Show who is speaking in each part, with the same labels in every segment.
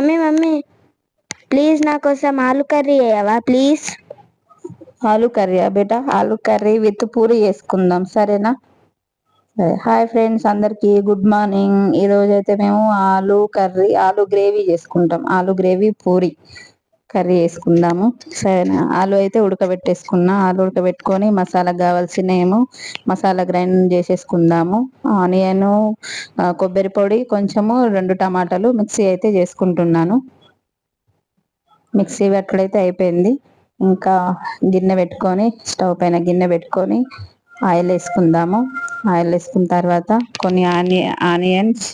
Speaker 1: Mummy mummy please నా కోసం aloo curry చేయవా ప్లీజ్.
Speaker 2: ఆలూ కర్రీయా బేటా, ఆలూ కర్రీ విత్ పూరి చేసుకుందాం సరేనా. హాయ్ ఫ్రెండ్స్ అందరికి గుడ్ మార్నింగ్. ఈ రోజు అయితే మేము ఆలూ కర్రీ, ఆలూ గ్రేవీ చేసుకుంటాం. ఆలూ గ్రేవీ పూరి కర్రీ చేసుకుందాము సరేనా. ఆలు అయితే ఉడకబెట్టేసుకున్నా, ఆలు ఉడకబెట్టుకొని మసాలాకు కావాల్సిన ఏమో మసాలా గ్రైండ్ చేసేసుకుందాము. ఆనియన్, కొబ్బరి పొడి, కొంచెము 2 టమాటాలు మిక్సీ అయితే చేసుకుంటున్నాను. మిక్సీ పట్టుడైతే అయిపోయింది. ఇంకా గిన్నె పెట్టుకొని, స్టవ్ పైన గిన్నె పెట్టుకొని ఆయిల్ వేసుకుందాము. ఆయిల్ వేసుకున్న తర్వాత కొన్ని ఆనియన్స్,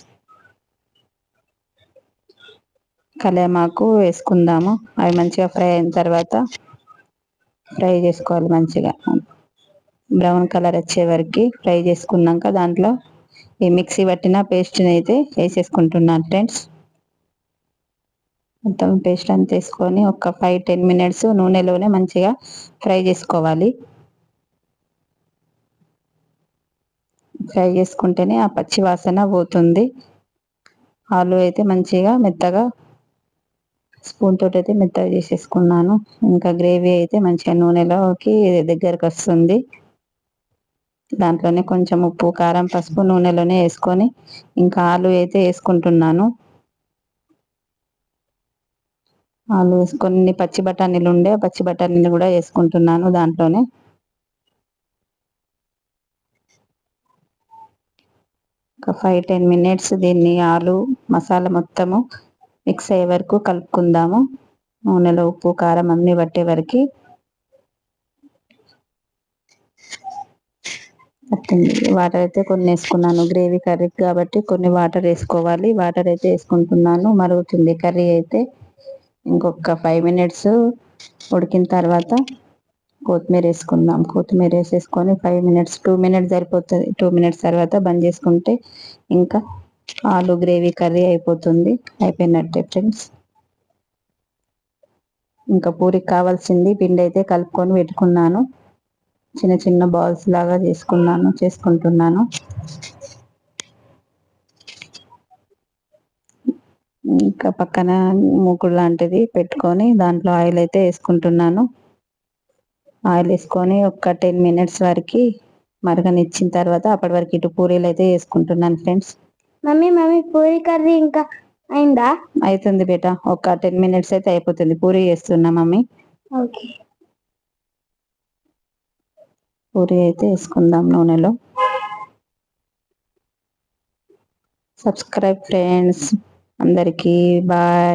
Speaker 2: కళ్యామాకు వేసుకుందాము. అవి మంచిగా ఫ్రై అయిన తర్వాత ఫ్రై చేసుకోవాలి. మంచిగా బ్రౌన్ కలర్ వచ్చే వరకు ఫ్రై చేసుకున్నాక దాంట్లో ఈ మిక్సీ పట్టిన పేస్ట్ని అయితే వేసేసుకుంటున్నాను ఫ్రెండ్స్. మొత్తం పేస్ట్ అంతా వేసుకొని ఒక 5-10 మినిట్స్ నూనెలోనే మంచిగా ఫ్రై చేసుకోవాలి. ఫ్రై చేసుకుంటేనే ఆ పచ్చి వాసన పోతుంది. ఆలు అయితే మంచిగా మెత్తగా స్పూన్ తోటి అయితే మెత్తగా చేసేసుకున్నాను. ఇంకా గ్రేవీ అయితే మంచిగా నూనెలోకి దగ్గరకు వస్తుంది. దాంట్లోనే కొంచెం ఉప్పు, కారం, పసుపు నూనెలోనే వేసుకొని ఇంకా ఆలు అయితే వేసుకుంటున్నాను. ఆలు వేసుకొని పచ్చి బఠానీలు ఉండే పచ్చి బఠానీలు కూడా వేసుకుంటున్నాను దాంట్లోనే. ఒక 5-10 మినిట్స్ దీన్ని ఆలు మసాలా మొత్తము మిక్స్ అయ్యే వరకు కలుపుకుందాము. నూనెలో ఉప్పు, కారం అన్ని పట్టే వరకు. వాటర్ అయితే కొన్ని వేసుకున్నాను, గ్రేవీ కర్రీ కాబట్టి కొన్ని వాటర్ వేసుకోవాలి. వాటర్ అయితే వేసుకుంటున్నాను. మరుగుతుంది కర్రీ అయితే. ఇంకొక 5 మినిట్స్ ఉడికిన తర్వాత కొత్తిమీర వేసుకుందాం. కొత్తిమీర వేసేసుకొని 5 మినిట్స్, 2 మినిట్స్ సరిపోతుంది. 2 మినిట్స్ తర్వాత బంద్ చేసుకుంటే ఇంకా ఆలు గ్రేవీ కర్రీ అయిపోతుంది. అయిపోయినట్టే ఫ్రెండ్స్. ఇంకా పూరికి కావాల్సింది పిండి అయితే కలుపుకొని పెట్టుకున్నాను. చిన్న చిన్న బాల్స్ లాగా చేసుకుంటున్నాను. ఇంకా పక్కన మూకుడు లాంటిది పెట్టుకొని దాంట్లో ఆయిల్ అయితే వేసుకుంటున్నాను. ఆయిల్ వేసుకొని ఒక 10 మినిట్స్ వరకు మరగనిచ్చిన తర్వాత అప్పటి వరకు ఇటు పూరీలు అయితే వేసుకుంటున్నాను friends.
Speaker 1: Mummy mummy puri curry ఇంకా అయిందా?
Speaker 2: అవుతుంది బేటా, ఒక 10 మినిట్స్ అయితే అయిపోతుంది. పూరి చేస్తున్నా మమ్మీ.
Speaker 1: ఓకే.
Speaker 2: పూరి అయితే వేసుకుందాం నూనెలో. సబ్స్క్రైబ్ ఫ్రెండ్స్ అందరికీ బాయ్.